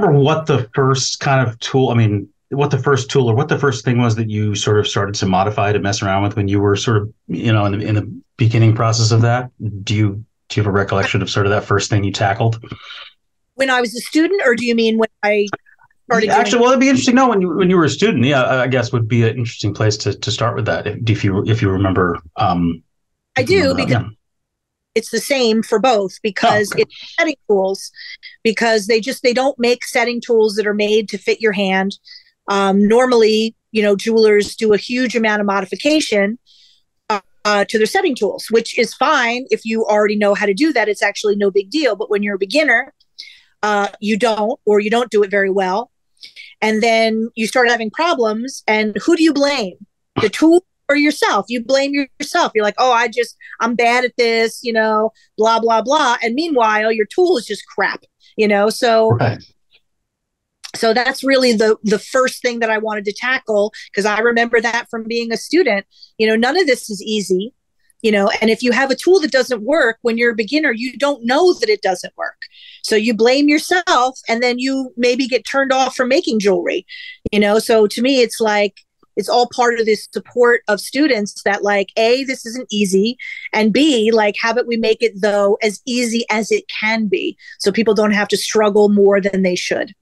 remember what the first kind of tool, I mean, what the first tool or what the first thing was that you sort of started to modify to mess around with when you were sort of, in the beginning process of that? Do you have a recollection of sort of that first thing you tackled? When I was a student, or do you mean when I started Yeah, doing? actually, well, it'd be interesting. No, when you were a student, yeah, I guess would be an interesting place to start with that. If you remember, I if you do, remember that, because yeah. it's the same for both, Oh, because okay. it's setting tools, because they don't make setting tools that are made to fit your hand. Normally, jewelers do a huge amount of modification to their setting tools, which is fine if you already know how to do that. It's actually no big deal. But when you're a beginner, you don't, or you don't do it very well, and then you start having problems. And who do you blame? The tool or yourself? You blame yourself. You're like, oh, I'm bad at this, blah blah blah. And meanwhile, your tool is just crap. So Right. that's really the first thing that I wanted to tackle, because I remember that from being a student. None of this is easy. And if you have a tool that doesn't work when you're a beginner, you don't know that it doesn't work. So you blame yourself, and then you maybe get turned off from making jewelry. So to me, it's like, it's all part of this support of students that, like, A, this isn't easy, and B, like, how about we make it, though, as easy as it can be, so people don't have to struggle more than they should.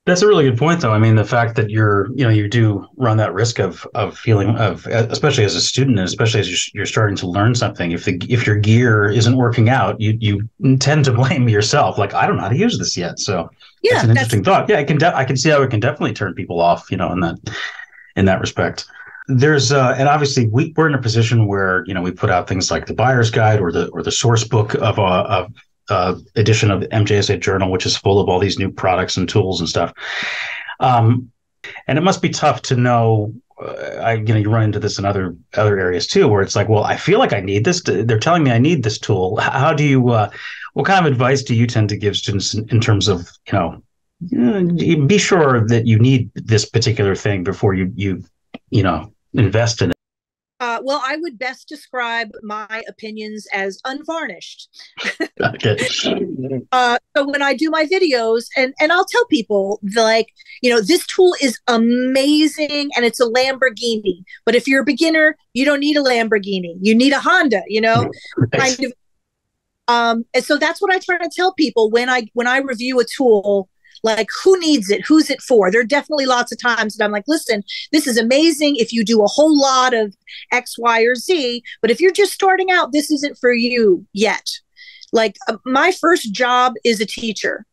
That's a really good point, though. I mean, the fact that you do run that risk of feeling of, especially as a student, and especially as you're starting to learn something. If your gear isn't working out, you tend to blame yourself. Like, I don't know how to use this yet. So that's Yeah, an that's interesting thought. Yeah, I can see how it can definitely turn people off. In that respect. There's and obviously we're in a position where we put out things like the buyer's guide or the source book of edition of the MJSA journal, which is full of all these new products and tools and stuff. Um, and it must be tough to know. You run into this in other areas too, where it's like, well, I feel like I need this. They're telling me I need this tool. How do you? What kind of advice do you tend to give students in terms of be sure that you need this particular thing before you invest in it? well, I would best describe my opinions as unvarnished. Okay. So when I do my videos, and I'll tell people, like, this tool is amazing and it's a Lamborghini. But if you're a beginner, you don't need a Lamborghini. You need a Honda, Right. kind of. And so that's what I try to tell people when I review a tool. Like, who needs it? Who's it for? There are definitely lots of times that I'm like, listen, this is amazing if you do a whole lot of X, Y, or Z. But if you're just starting out, this isn't for you yet. Like, my first job is a teacher,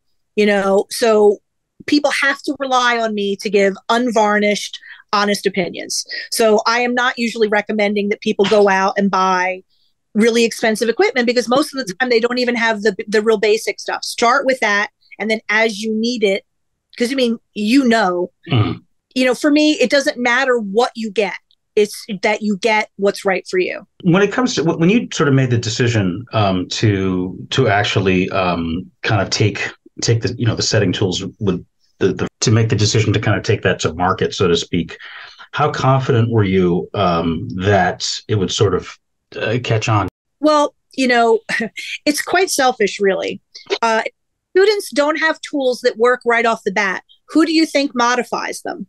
so people have to rely on me to give unvarnished, honest opinions. So I am not usually recommending that people go out and buy really expensive equipment, because most of the time they don't even have the real basic stuff. Start with that. And then as you need it, because Mm. for me, it doesn't matter what you get. It's that you get what's right for you. When it comes to when you sort of made the decision to actually kind of take the setting tools with to make the decision to kind of take that to market, so to speak, how confident were you that it would sort of catch on? Well, it's quite selfish, really. Students don't have tools that work right off the bat. Who do you think modifies them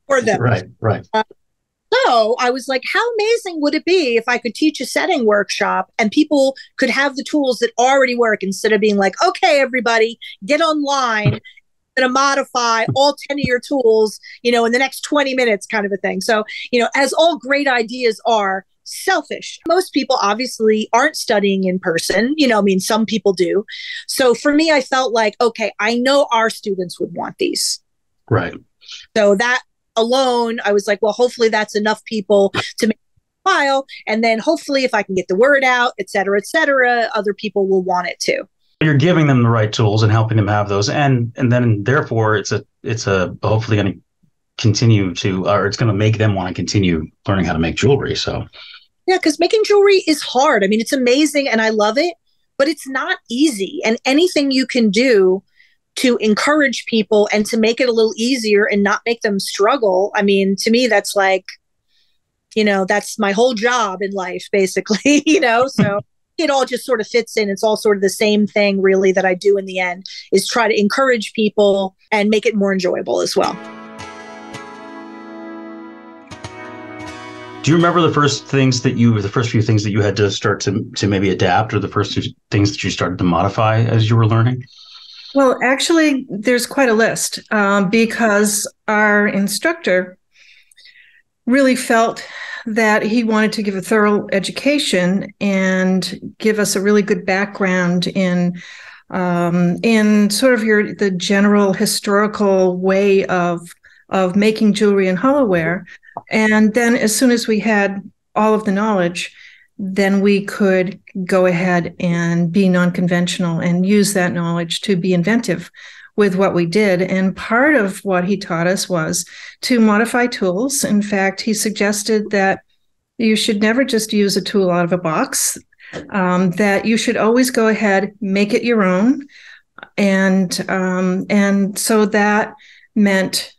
for them? Right, right. So I was like, how amazing would it be if I could teach a setting workshop and people could have the tools that already work, instead of being like, okay, everybody, get online and modify all 10 of your tools, in the next 20 minutes, kind of a thing. So, as all great ideas are, selfish. Most people obviously aren't studying in person. Some people do. So for me, I felt like, okay, I know our students would want these. Right. So that alone, I was like, well, hopefully that's enough people to make a file. And then hopefully if I can get the word out, et cetera, other people will want it too. You're giving them the right tools and helping them have those. And then therefore it's a hopefully going to continue to, or it's going to make them want to continue learning how to make jewelry. So yeah, because making jewelry is hard. I mean, it's amazing and I love it, but it's not easy. And anything you can do to encourage people and to make it a little easier and not make them struggle, I mean, to me, that's like, that's my whole job in life, basically, So it all just sort of fits in. It's all sort of the same thing, really, that I do in the end, is try to encourage people and make it more enjoyable as well. Do you remember the first few things that you had to start to maybe adapt, or the first things that you started to modify as you were learning? Well, actually, there's quite a list because our instructor really felt that he wanted to give a thorough education and give us a really good background in sort of the general historical way of making jewelry and hollowware. And then as soon as we had all of the knowledge, then we could go ahead and be non-conventional and use that knowledge to be inventive with what we did. And part of what he taught us was to modify tools. In fact, he suggested that you should never just use a tool out of a box, that you should always go ahead, make it your own. And so that meant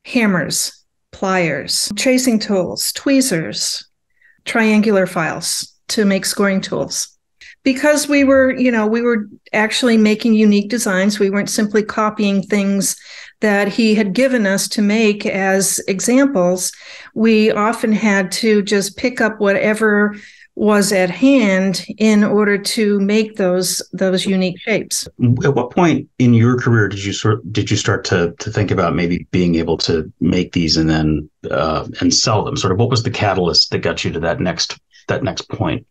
hammers, pliers, tracing tools, tweezers, triangular files to make scoring tools. Because we were actually making unique designs. We weren't simply copying things that he had given us to make as examples. We often had to just pick up whatever was at hand in order to make those unique shapes. At what point in your career did you start to think about maybe being able to make these and then and sell them? Sort of what was the catalyst that got you to that next point?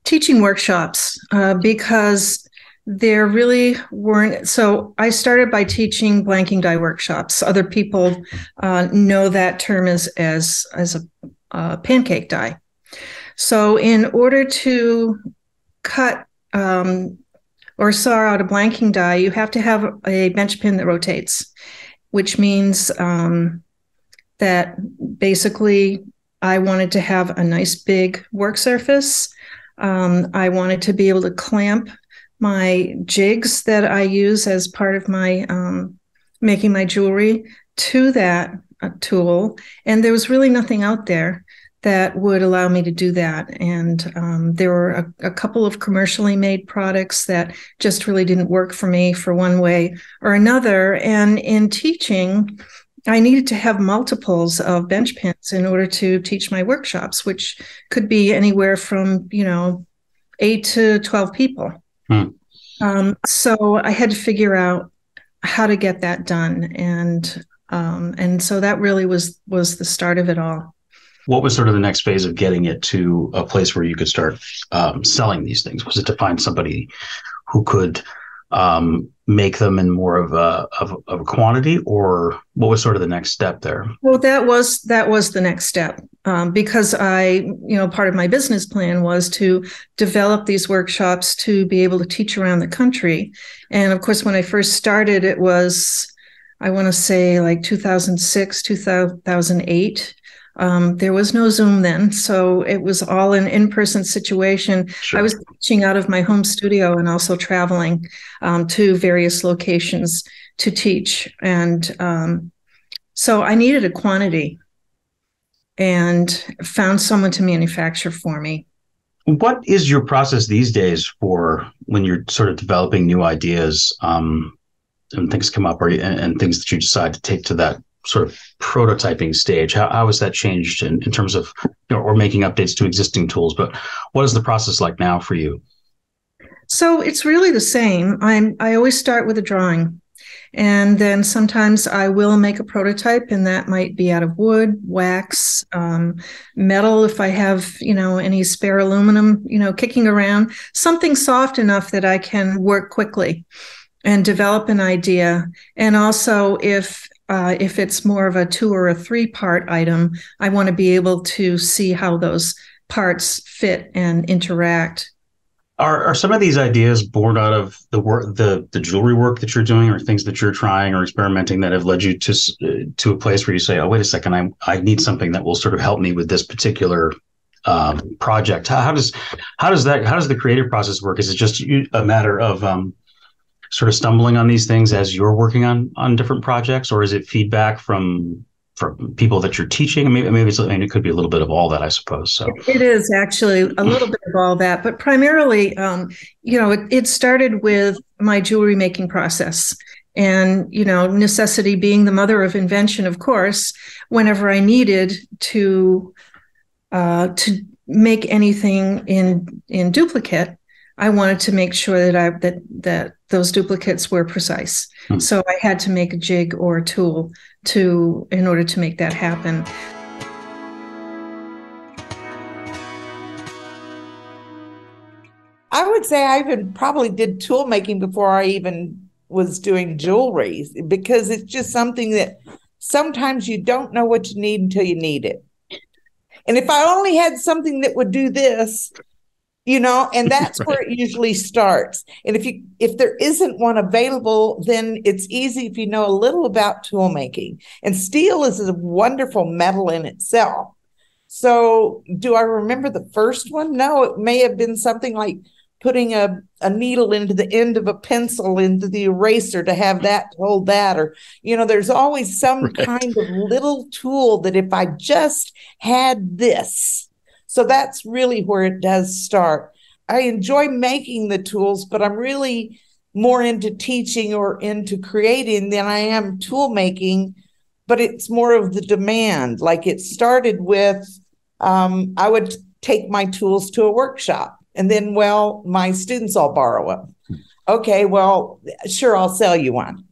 Teaching workshops, because there really weren't. So I started by teaching blanking die workshops. Other people know that term as a pancake die. So in order to cut or saw out a blanking die, you have to have a bench pin that rotates, which means that basically I wanted to have a nice big work surface. I wanted to be able to clamp my jigs that I use as part of my making my jewelry to that tool. And there was really nothing out there that would allow me to do that. And there were a couple of commercially made products that just really didn't work for me for one way or another. And in teaching, I needed to have multiples of bench pins in order to teach my workshops, which could be anywhere from, 8 to 12 people. So I had to figure out how to get that done. And so that really was the start of it all. What was sort of the next phase of getting it to a place where you could start selling these things? Was it to find somebody who could make them in more of a quantity, or what was sort of the next step there? Well, that was the next step, because part of my business plan was to develop these workshops to be able to teach around the country. And of course, when I first started, it was, I want to say like 2006, 2008. There was no Zoom then, so it was all an in-person situation. Sure. I was teaching out of my home studio and also traveling to various locations to teach. And so I needed a quantity and found someone to manufacture for me. What is your process these days for when you're sort of developing new ideas and things come up, and things that you decide to take to that sort of prototyping stage? How has that changed in terms of, or making updates to existing tools? But what is the process like now for you? So it's really the same. I always start with a drawing, and then sometimes I will make a prototype, and that might be out of wood, wax, metal if I have, any spare aluminum, kicking around, something soft enough that I can work quickly and develop an idea. And also if it's more of a 2 or a 3 part item, I want to be able to see how those parts fit and interact. Are some of these ideas born out of the work, the jewelry work that you're doing, or things that you're trying or experimenting that have led you to a place where you say, oh, wait a second, I need something that will sort of help me with this particular project? How does the creative process work? Is it just a matter of sort of stumbling on these things as you're working on different projects, or is it feedback from from people that you're teaching? Maybe it could be a little bit of all that, I suppose. So it is actually a little bit of all that, but primarily, it started with my jewelry making process. And, necessity being the mother of invention, of course, whenever I needed to make anything in duplicate, I wanted to make sure that those duplicates were precise. So I had to make a jig or a tool in order to make that happen. I would say I even probably did tool making before I even was doing jewelry, because it's just something that sometimes you don't know what you need until you need it. And if I only had something that would do this, and that's right. Where it usually starts. And if there isn't one available, then it's easy if you know a little about tool making. And steel is a wonderful metal in itself. So do I remember the first one? No, it may have been something like putting a needle into the end of a pencil into the eraser to have that hold that, or, there's always some kind of little tool that if I just had this. So that's really where it does start. I enjoy making the tools, but I'm really more into teaching or into creating than I am tool making, but it's more of the demand. Like it started with, I would take my tools to a workshop. And then, my students all borrow them. Okay, sure, I'll sell you one,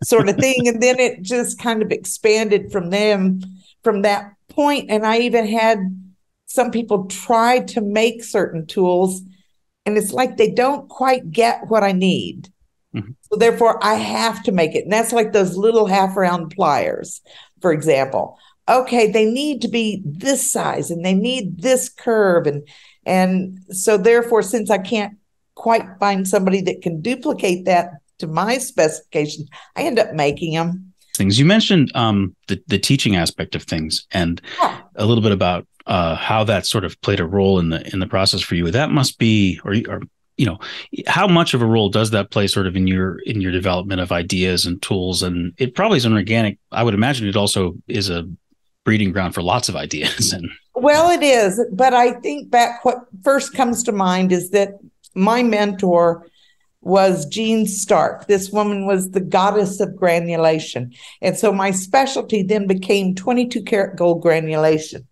sort of thing. And then it just kind of expanded from that point. And I even had some people try to make certain tools, and it's like they don't quite get what I need. Mm-hmm. So therefore, I have to make it. And that's like those little half-round pliers, for example. Okay, they need to be this size, and they need this curve, and so therefore, since I can't quite find somebody that can duplicate that to my specifications, I end up making them. Things you mentioned, the teaching aspect of things, and a little bit about how that sort of played a role in the process for you. That must be, or how much of a role does that play sort of in your development of ideas and tools? And it probably is an organic. I would imagine it also is a breeding ground for lots of ideas. Well, it is, but I think back, what first comes to mind is that my mentor was Jean Stark. This woman was the goddess of granulation. And so my specialty then became 22 karat gold granulation.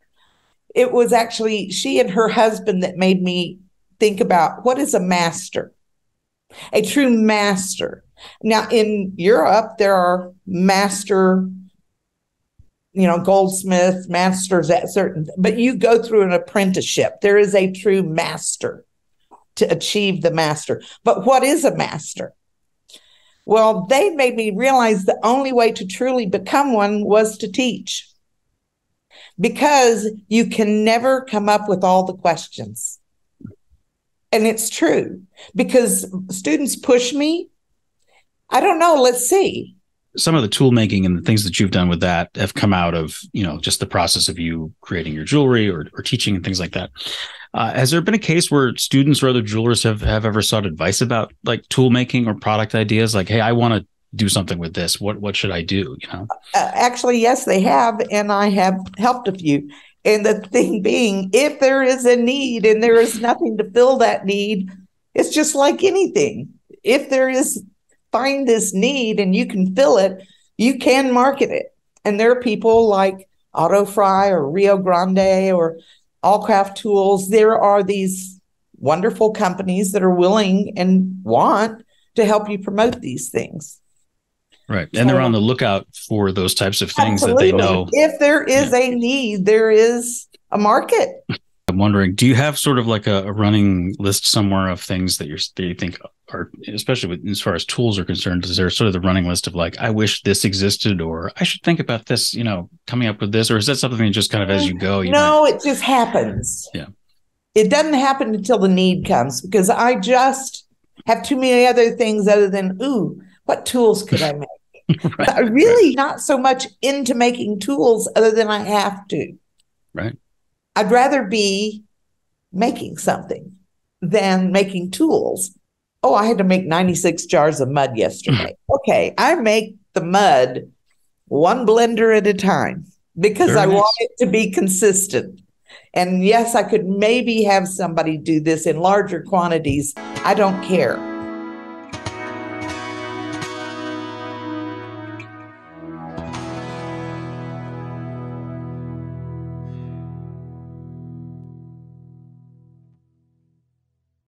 It was actually she and her husband that made me think about what is a master, a true master. Now in Europe, there are master goldsmith, masters at certain, but you go through an apprenticeship. There is a true master to achieve the master. But what is a master? Well, they made me realize the only way to truly become one was to teach, because you can never come up with all the questions. And it's true, because students push me. I don't know. Let's see. Some of the tool making and the things that you've done with that have come out of, just the process of you creating your jewelry or teaching and things like that. Has there been a case where students or other jewelers have ever sought advice about like tool making or product ideas? Like, hey, I want to do something with this. What should I do? Actually, yes, they have. And I have helped a few. And the thing being, if there is a need and there is nothing to fill that need, it's just like anything. If there is, find this need and you can fill it, you can market it. And there are people like Auto Fry or Rio Grande or Allcraft Tools. There are these wonderful companies that are willing and want to help you promote these things. Right. And they're on the lookout for those types of things absolutely. That they know. If there is a need, there is a market. I'm wondering, do you have sort of like a running list somewhere of things that you think are, especially as far as tools are concerned, is there sort of the running list of like, I wish this existed, or I should think about this, coming up with this, or is that something that just kind of as you go? It just happens. Yeah. It doesn't happen until the need comes, because I just have too many other things other than, what tools could I make? Right, I'm really not so much into making tools other than I have to. Right. I'd rather be making something than making tools. I had to make 96 jars of mud yesterday. Okay, I make the mud one blender at a time, because Very I nice. want it to be consistent. And yes, I could maybe have somebody do this in larger quantities. I don't care.